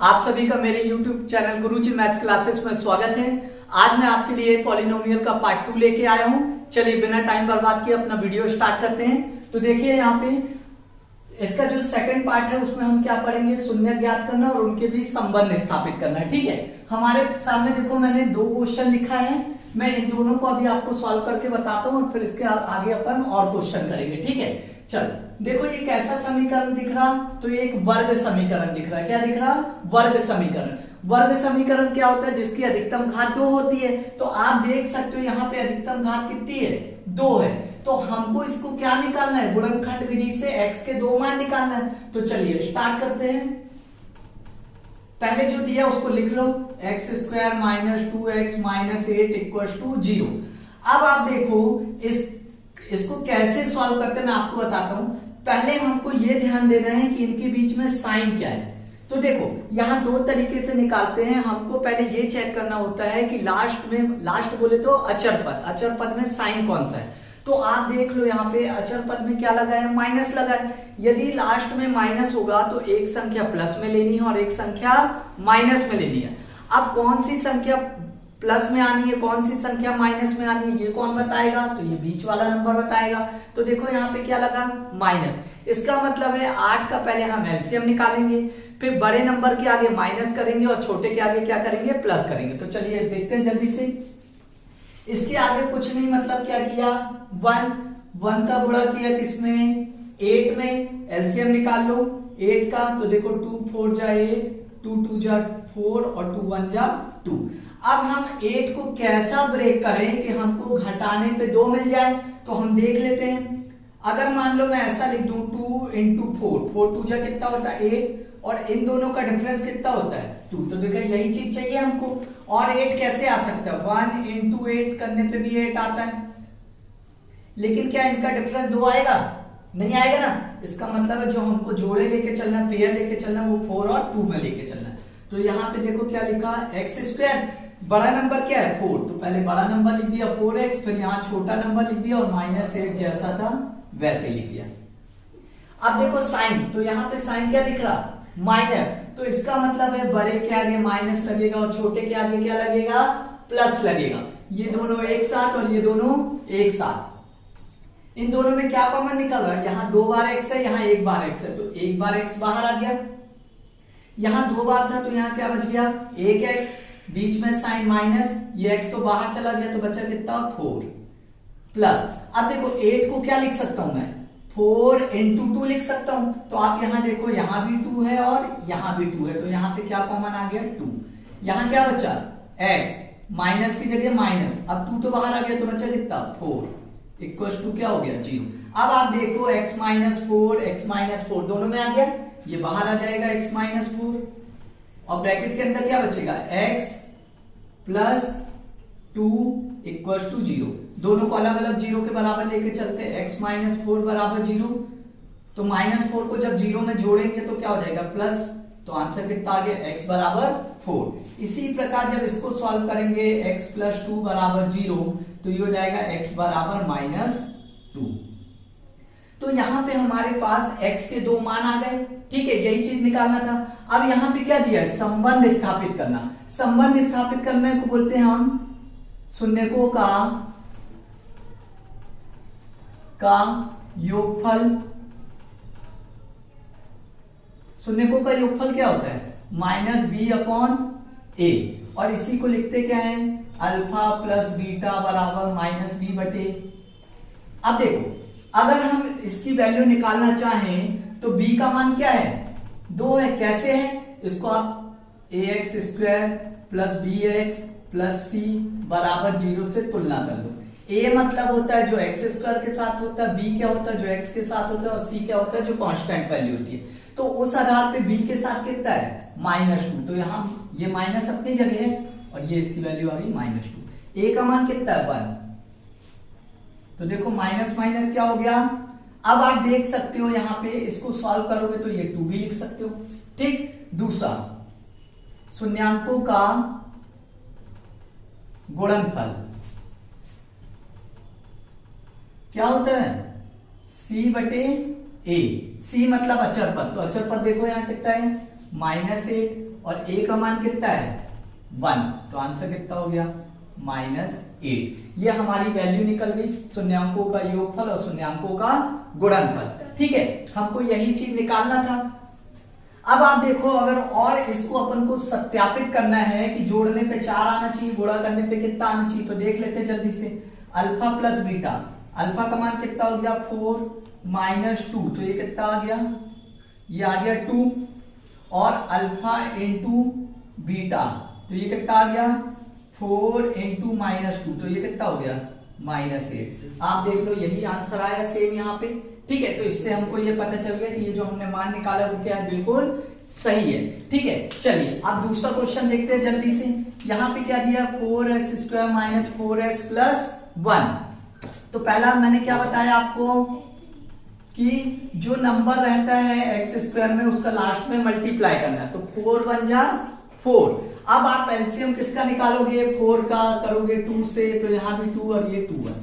आप सभी का मेरे YouTube चैनल गुरुजी मैथ्स क्लासेस में स्वागत है। आज मैं आपके लिए पॉलिनोमियल का पार्ट 2 लेके आया हूं। चलिए बिना टाइम बर्बाद किए अपना वीडियो स्टार्ट करते हैं। तो देखिए यहाँ पे इसका जो सेकंड पार्ट है उसमें हम क्या पढ़ेंगे, शून्य ज्ञात करना और उनके बीच संबंध स्थापित करना। ठीक है, हमारे सामने देखो मैंने दो क्वेश्चन लिखा है, मैं इन दोनों को अभी आपको सॉल्व करके बताता हूँ और फिर इसके आगे अपन और क्वेश्चन करेंगे। ठीक है, चल देखो ये कैसा समीकरण दिख रहा, तो ये एक वर्ग समीकरण दिख रहा है। क्या दिख रहा? वर्ग समीकरण। वर्ग समीकरण क्या होता है? जिसकी अधिकतम घात 2 होती है। तो आप देख सकते हो यहाँ पे अधिकतम घात कितनी है? 2 है। तो हमको इसको क्या निकालना है? गुणनखंड विधि से x के 2 मान निकालना है। तो चलिए स्टार्ट करते हैं। पहले जो दिया उसको लिख लो, x² - 2x - 8 = 0। अब आप देखो इसको कैसे सॉल्व करते हैं मैं आपको बताता हूं। पहले हमको ये ध्यान देना है कि इनके बीच में साइन क्या है। तो देखो यहां दो तरीके से निकालते हैं। हमको पहले ये चेक करना होता है कि लास्ट बोले तो अचर पद में साइन कौन सा है। तो आप देख लो यहाँ पे अचर पद में क्या लगा है? माइनस लगा है। यदि लास्ट में माइनस होगा तो एक संख्या प्लस में लेनी है और एक संख्या माइनस में लेनी है। अब कौन सी संख्या प्लस में आनी है, कौन सी संख्या माइनस में आनी है, ये कौन बताएगा? तो ये बीच वाला नंबर बताएगा। तो देखो यहाँ पे क्या लगा? माइनस। इसका मतलब है 8 का पहले हम एलसीएम निकालेंगे, फिर बड़े नंबर के आगे माइनस करेंगे और छोटे के आगे क्या करेंगे? प्लस करेंगे। तो चलिए देखते हैं जल्दी से। इसके आगे कुछ नहीं, मतलब क्या किया? 1 का गुणा किया किसमें? 8 में। एलसीएम निकाल लो 8 का। तो देखो 2 4 जा 8, 2 2 जा 4 और 2 1 जा 2। अब हम 8 को कैसा ब्रेक करें कि हमको घटाने पे 2 मिल जाए। तो हम देख लेते हैं। अगर मान लो मैं ऐसा लिख दूं 2 × 4, 4 2 जा कितना होता है? 8 और इन दोनों का डिफरेंस कितना होता है? 2। तो देखो यही चीज चाहिए हमको। और 8 कैसे आ सकता है? 1 × 8 करने पे भी 8 आता है, लेकिन क्या इनका डिफरेंस 2 आएगा? नहीं आएगा ना। इसका मतलब है जो हमको जोड़े लेके चलना, पेयर लेके चलना, वो 4 और 2 में लेके चलना। तो यहाँ पे देखो क्या लिखा? x²। बड़ा नंबर क्या है? 4। तो पहले बड़ा नंबर लिख दिया 4x, फिर यहाँ छोटा नंबर लिख दिया और -8 जैसा था वैसे लिख दिया। अब देखो साइन, तो यहाँ पे साइन क्या दिख रहा? माइनस। तो इसका मतलब है बड़े के आगे माइनस लगेगा और छोटे के आगे क्या लगेगा? प्लस लगेगा। ये दोनों एक साथ और ये दोनों एक साथ। इन दोनों में क्या कॉमन निकल रहा है? यहाँ 2 बार x है, यहाँ 1 बार x है, तो 1 बार x बाहर आ गया। यहाँ 2 बार था तो यहाँ क्या बच गया? 1x, बीच में साइन माइनस, ये x तो बाहर चला गया तो बचा कितना? 4 प्लस। अब देखो 8 को क्या लिख सकता हूं मैं? 4 × 2 लिख सकता हूं। तो आप यहां देखो, यहां भी 2 है और यहां भी 2 है, तो यहां से क्या कॉमन आ गया? 2। यहां क्या बचा? x, माइनस की जगह माइनस, अब 2 तो बाहर आ गया तो बचा कितना? 4 = क्या हो गया? 0। अब आप देखो x - 4, x - 4 दोनों में आ गया, ये बाहर आ जाएगा x - 4 और ब्रैकेट के अंदर क्या बचेगा? x + 2 = 0। दोनों को अलग अलग 0 के बराबर लेके चलते हैं। x - 4 = 0, तो -4 को जब 0 में जोड़ेंगे तो क्या हो जाएगा? प्लस। तो आंसर कितना आ गया? x = 4। इसी प्रकार जब इसको सॉल्व करेंगे x + 2 = 0, तो ये हो जाएगा x = -2। तो यहाँ पे हमारे पास x के 2 मान आ गए। ठीक है, यही चीज निकालना था। अब यहाँ पे क्या दिया है? संबंध स्थापित करना। संबंध स्थापित करने को बोलते हैं हम शून्यकों का योगफल। शून्यकों का योगफल क्या होता है? -b/a। और इसी को लिखते क्या है? Alpha + beta = -b/a। अब देखो अगर हम इसकी वैल्यू निकालना चाहें तो b का मान क्या है? 2 है। कैसे है? इसको आप ax² + bx + c = 0 से तुलना कर लो। a मतलब होता है जो x² के साथ होता है, b क्या होता है? जो x के साथ होता है, और c क्या होता है? जो कांस्टेंट वैल्यू होती है। तो उस आधार पे b के साथ कितना है? -2। तो यहाँ ये माइनस अपनी जगह है और ये इसकी वैल्यू आ गई -2। a का मान कितना है? 1। तो देखो माइनस माइनस क्या हो गया? अब आप देख सकते हो यहाँ पे इसको सॉल्व करोगे तो ये 2 भी लिख सकते हो। ठीक। दूसरा, शून्यांकों का गुणनफल क्या होता है? c/a। c मतलब अचर पद। तो अचर पद देखो यहाँ कितना है? -8 और a का मान कितना है 1, तो आंसर कितना हो गया -8। ये हमारी वैल्यू निकल गई शून्यांकों का योगफल और शून्यांकों का गुणनफल। ठीक है, हमको यही चीज निकालना था। अब आप देखो, अगर और इसको अपन को सत्यापित करना है कि जोड़ने पे 4 आना चाहिए, गुणा करने पे कितना आना चाहिए, तो देख लेते हैं जल्दी से। अल्फा प्लस बीटा, अल्फा का मान कितना हो गया 4 - 2, तो ये कितना आ गया, ये आ गया 2, और अल्फा इंटू बीटा, तो ये कितना आ गया 4 इंटू -2, तो ये कितना हो गया -8। आप देख लो यही आंसर आया सेम यहाँ पे। ठीक है, तो इससे हमको ये पता चल गया कि ये जो हमने मान निकाला वो क्या है, बिल्कुल सही है। ठीक है, चलिए अब दूसरा क्वेश्चन देखते हैं जल्दी से। यहाँ पे क्या दिया 4s² - 4s + 1। तो पहला मैंने क्या बताया आपको कि जो नंबर रहता है x² में उसका लास्ट में मल्टीप्लाई करना है, तो 4 × 1 = 4। अब आप एलसीएम किसका निकालोगे, 4 का करोगे 2 से, तो यहां भी 2 और ये 2 है।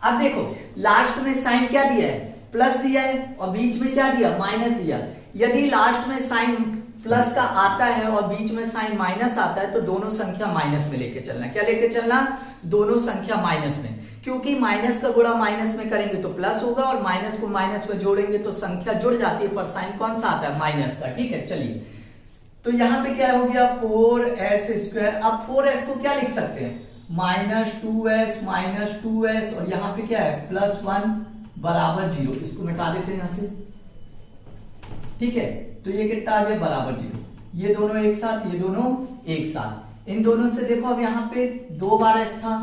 अब देखो लास्ट में साइन क्या दिया है, प्लस दिया है, और बीच में क्या दिया माइनस दिया। यदि लास्ट में साइन प्लस का आता है और बीच में साइन माइनस आता है, तो दोनों संख्या माइनस में लेके चलना। क्या लेके चलना, दोनों संख्या माइनस में, क्योंकि माइनस का गुणा माइनस में करेंगे तो प्लस होगा, और माइनस को माइनस में जोड़ेंगे तो संख्या जुड़ जाती है, पर साइन कौन सा आता है, माइनस का। ठीक है, चलिए तो यहां पे क्या हो गया 4s²। अब 4s को क्या लिख सकते हैं, -2s - 2s, और यहां पे क्या है +1 = 0। इसको मिटा देते हैं यहां से। ठीक है, तो ये कितना आ गया =0। ये दोनों एक साथ, ये दोनों एक साथ। इन दोनों से देखो, अब यहाँ पे 2 बार s था,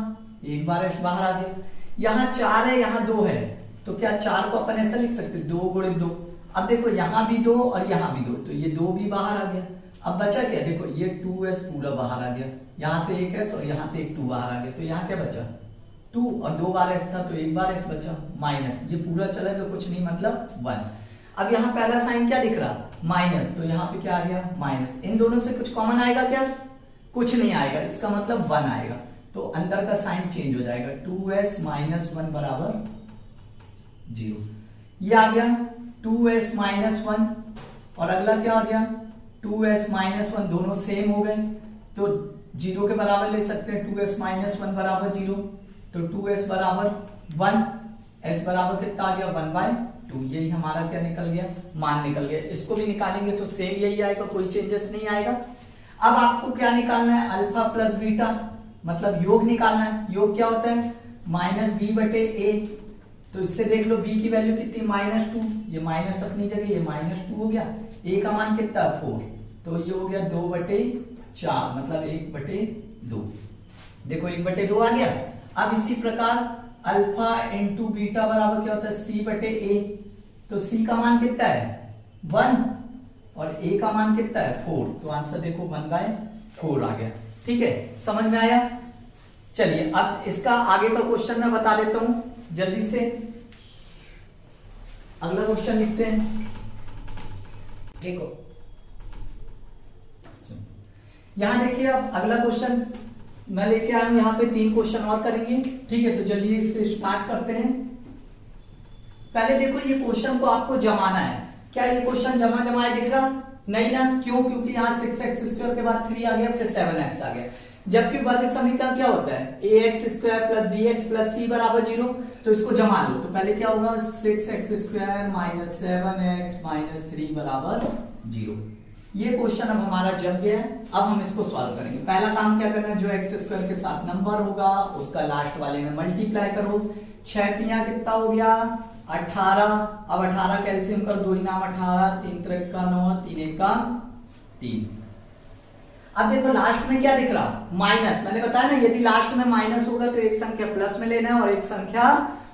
1 बार s बाहर आ गया। यहाँ 4 है, यहाँ 2 है, तो क्या 4 को अपन ऐसा लिख सकते 2 × 2। अब देखो यहाँ भी 2 और यहाँ भी 2, तो ये 2 भी बाहर आ गया। अब बचा क्या, देखो ये 2s पूरा बाहर आ गया, यहां से 1s और यहां से एक 2 बाहर आ गया, तो यहाँ क्या बचा 2, और 2 बार s था तो 1 बार s बचा, माइनस ये पूरा चला तो कुछ नहीं, मतलब 1। अब यहाँ पहला साइन क्या दिख रहा माइनस, तो यहाँ पे क्या आ गया माइनस। इन दोनों से कुछ कॉमन आएगा क्या, कुछ नहीं आएगा, इसका मतलब 1 आएगा, तो अंदर का साइन चेंज हो जाएगा, 2s - 1 = 0। ये आ गया 2s - 1, और अगला क्या आ गया 2s - 1, दोनों सेम हो गए, तो 0 के बराबर ले सकते हैं। 2s - 1 = 0, तो 2s = 1, s बराबर कितना आ गया 1/2। यही हमारा क्या निकल गया, मान निकल गया। इसको भी निकालेंगे तो सेम यही आएगा, कोई चेंजेस नहीं आएगा। अब आपको क्या निकालना है, अल्फा प्लस बीटा, मतलब योग निकालना है। योग क्या होता है -b/a, तो इससे देख लो b की वैल्यू कितनी -2, ये माइनस अपनी जगह, ये -2 हो गया। a का मान कितना 4, तो ये हो गया 2/4, मतलब 1/2। देखो 1/2 आ गया। अब इसी प्रकार अल्फा इंटू बीटा बराबर क्या होता है c/a, तो c का मान कितना है 1 और a का मान कितना है 4, तो आंसर देखो 1/4 आ गया। ठीक है, समझ में आया। चलिए अब इसका आगे का क्वेश्चन मैं बता देता हूं जल्दी से। अगला क्वेश्चन लिखते हैं। देखो यहां देखिए, अब अगला क्वेश्चन मैं लेके आया हूं, यहां पे 3 क्वेश्चन और करेंगे। ठीक है, तो जल्दी से स्टार्ट करते हैं। पहले देखो ये क्वेश्चन को आपको जमाना है। क्या ये क्वेश्चन जमा दिख रहा नहीं ना, क्यों, क्योंकि यहाँ 6x² के बाद 3 आ गया, फिर 7x आ गया। जबकि वर्ग समीकरण क्या होता है ax² + bx + c = 0, तो इसको जमा लो। तो पहले क्या होगा 6x² - 7x - 3 = 0। ये क्वेश्चन अब हमारा जम गया है। अब हम इसको सॉल्व करेंगे। पहला काम क्या करना है, जो x² के साथ नंबर होगा उसका लास्ट वाले में मल्टीप्लाई करो। 6 तिया कितना हो गया 18। अब 18 का एलसीएम कर, 2 × 18, 3 × 3 = 9, 3 × 1 = 3। अब देखो लास्ट में क्या दिख रहा माइनस। मैंने बताया ना, यदि लास्ट में माइनस होगा तो एक संख्या प्लस में लेना है और एक संख्या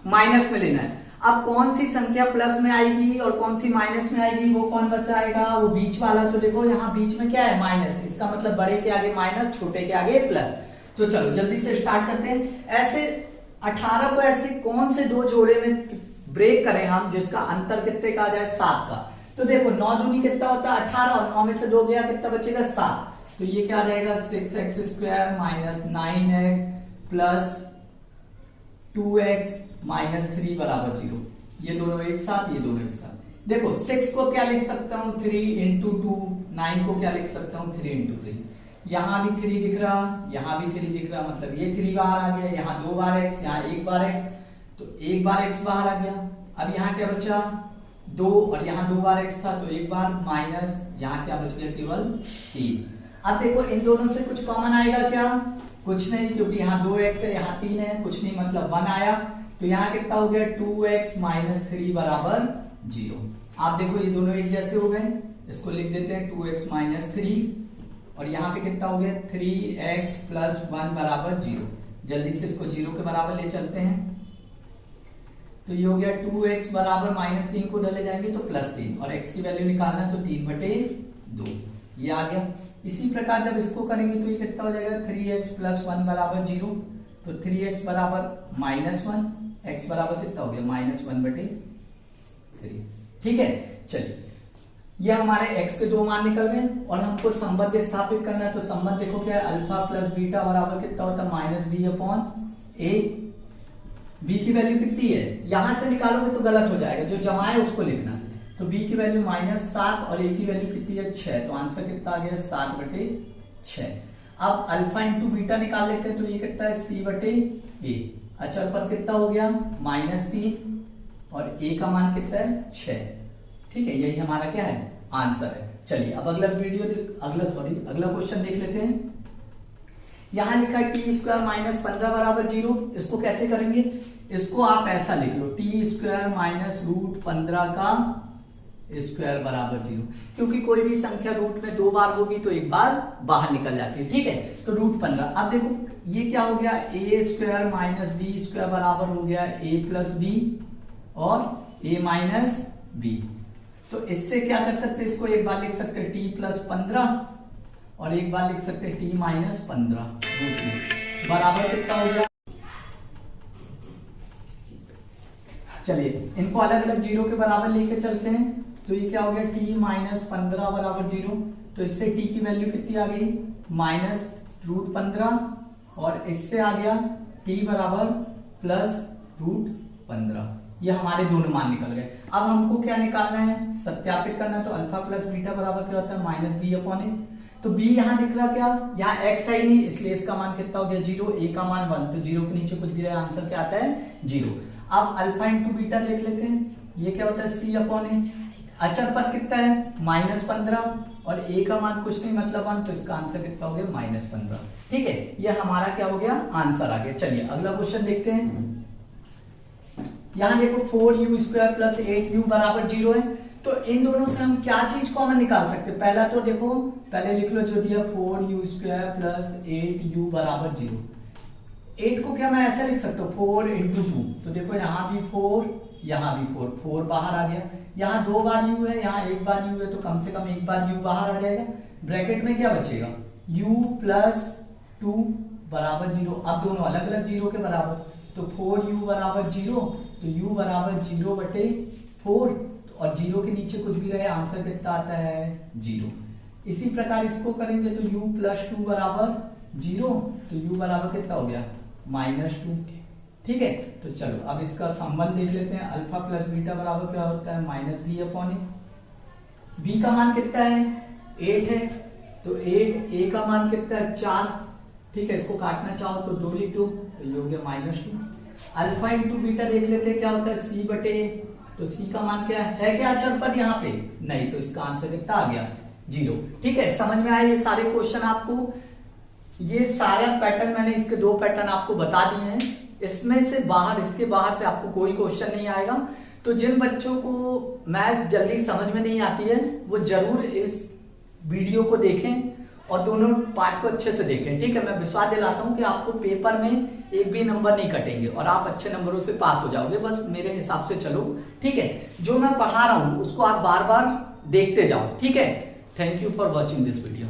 माइनस में लेना है। अब कौन सी संख्या प्लस में आएगी और कौन सी माइनस में आएगी, वो कौन बचाएगा, वो बीच वाला। तो देखो यहाँ बीच में क्या है माइनस, इसका मतलब बड़े के आगे माइनस, छोटे के आगे प्लस। तो चलो जल्दी से स्टार्ट करते हैं। ऐसे 18 को ऐसे कौन से 2 जोड़े में ब्रेक करें हम जिसका अंतर कितने का आ जाए 7 का। तो देखो 9 दूनी कितना होता है 18, और 9 में से 2 गया कितना बचेगा 7। तो ये क्या आ जाएगा 6x² - 9x + 2x - 3 = 0। ये दोनों एक साथ, ये दोनों एक साथ। देखो 6 को क्या लिख सकता हूँ 3 इंटू 2, 9 को क्या लिख सकता हूँ 3 इंटू 3। यहाँ भी 3 दिख रहा, यहाँ भी 3 दिख रहा, मतलब ये 3 बाहर आ गया, यहाँ 2 बार x, यहाँ 1 बार x, तो 1 बार x बाहर आ गया। अब यहाँ क्या बचा 2 और यहाँ 2 बार x था तो 1 बार माइनस, यहाँ क्या बच गया केवल 3। अब देखो इन दोनों से कुछ कॉमन आएगा क्या, कुछ नहीं, क्योंकि यहाँ 2x है यहाँ 3 है, कुछ नहीं मतलब 1 आया। तो यहाँ कितना हो गया 2x माइनस 3 बराबर 0। आप देखो ये दोनों एक जैसे हो गए, इसको लिख देते हैं 2x माइनस 3 और यहाँ पे कितना हो गया 3x प्लस 1 बराबर 0। जल्दी से इसको 0 के बराबर ले चलते हैं, तो ये हो गया 2x बराबर माइनस 3 को डाले जाएंगे तो प्लस 3 और x की वैल्यू निकालना तो 3/2 ये आ गया। इसी प्रकार जब इसको करेंगे तो ये कितना हो जाएगा 3x प्लस 1 बराबर 0, तो 3x बराबर माइनस 1, x बराबर कितना हो गया माइनस 1/3। ठीक है, चलिए ये हमारे x के 2 मान निकल गए और हमको संबंध स्थापित करना है। तो संबंध देखो क्या है, अल्फा प्लस बीटा बराबर कितना होता है माइनस बी अपॉन ए। बी की वैल्यू कितनी है, यहां से निकालोगे तो गलत हो जाएगा, जो जमा है उसको लिखना। तो बी की वैल्यू -7 और ए की वैल्यू कितनी है 6, तो आंसर कितना आ गया 7/6। अब अल्फा इंटू बीटा निकाल लेते हैं तो ये कितना है c/a। अचर पर कितना हो गया -3 और a का मान कितना है 6। ठीक है, यही हमारा क्या है आंसर है। चलिए अब अगला क्वेश्चन देख लेते हैं। यहां लिखा है t² माइनस 15 बराबर 0। इसको कैसे करेंगे, इसको आप ऐसा लिख लो t² माइनस √15 का स्क्वायर बराबर 0, क्योंकि कोई भी संख्या रूट में 2 बार होगी तो एक बार बाहर निकल जाती है। ठीक है, तो √15। अब देखो ये क्या हो गया a² माइनस b² बराबर हो गया a प्लस बी और a माइनस बी। तो इससे क्या कर सकते हैं, इसको एक बार लिख सकते हैं t प्लस 15 और एक बार लिख सकते हैं t माइनस 15 बराबर कितना हो गया। चलिए इनको अलग अलग 0 के बराबर लेके चलते हैं, तो ये क्या हो गया t माइनस 15 बराबर 0। तो इससे t की वैल्यू कितनी आ गई माइनस √15 और इससे आ गया t बराबर प्लस √15। ये हमारे दोनों मान निकल गए। अब हमको क्या निकालना है, सत्यापित करना है। तो अल्फा प्लस बीटा बराबर क्या होता है माइनस बी अपॉन ए। तो b यहाँ दिख रहा क्या, यहाँ x है ही नहीं, इसलिए इसका मान कितना हो गया 0, a का मान 1, तो 0 के नीचे कुछ भी रहे आंसर क्या आता है 0। अब अल्फा इंटू बीटा देख लेते हैं, ये क्या होता है c अपॉन ए। अचर पद कितना है -15 और a का मान कुछ नहीं मतलब 1, तो इसका आंसर कितना हो गया -15। ठीक है, ये हमारा क्या हो गया आंसर आ गया। चलिए अगला क्वेश्चन देखते हैं। यहाँ देखो 4u² प्लस 8u बराबर 0 है, तो इन दोनों से हम क्या चीज कॉमन निकाल सकते हैं। पहला तो देखो, पहले लिख लो जो दिया 4u² प्लस 8u बराबर 0। 8 को क्या मैं ऐसे लिख सकता हूँ 4 इंटू 2, तो देखो यहाँ भी 4 यहाँ भी 4, 4 बाहर आ गया। यहाँ 2 बार u है, यहाँ 1 बार u है, तो कम से कम 1 बार u बाहर आ जाएगा। ब्रैकेट में क्या बचेगा u प्लस 2 बराबर 0। अब दोनों अलग अलग 0 के बराबर, तो 4u बराबर 0, तो u बराबर 0/4 और 0 के नीचे कुछ भी रहे आंसर कितना आता है 0। इसी प्रकार इसको करेंगे तो u प्लस 2 बराबर 0, तो u बराबर कितना हो गया -2। ठीक है, तो चलो अब इसका संबंध देख लेते हैं। अल्फा प्लस बीटा बराबर क्या होता है -b अपॉन ए। b का मान कितना है 8 है, तो 8, a का मान कितना है 4। ठीक है, इसको काटना चाहो तो 2 लिख दो, तो ये हो गया -2। अल्फा इंटू बीटा देख लेते हैं क्या होता है c/a। तो c का मान क्या है क्या अचर पद यहाँ पे नहीं, तो इसका आंसर कितना आ गया 0। ठीक है, समझ में आए ये सारे क्वेश्चन आपको। ये सारा पैटर्न मैंने इसके 2 पैटर्न आपको बता दिए हैं। इसमें से बाहर, इसके बाहर से आपको कोई क्वेश्चन नहीं आएगा। तो जिन बच्चों को मैथ्स जल्दी समझ में नहीं आती है वो जरूर इस वीडियो को देखें और दोनों पार्ट को अच्छे से देखें। ठीक है, मैं विश्वास दिलाता हूं कि आपको पेपर में एक भी नंबर नहीं कटेंगे और आप अच्छे नंबरों से पास हो जाओगे। बस मेरे हिसाब से चलो। ठीक है, जो मैं पढ़ा रहा हूं उसको आप बार बार देखते जाओ। ठीक है, thank you for watching this video.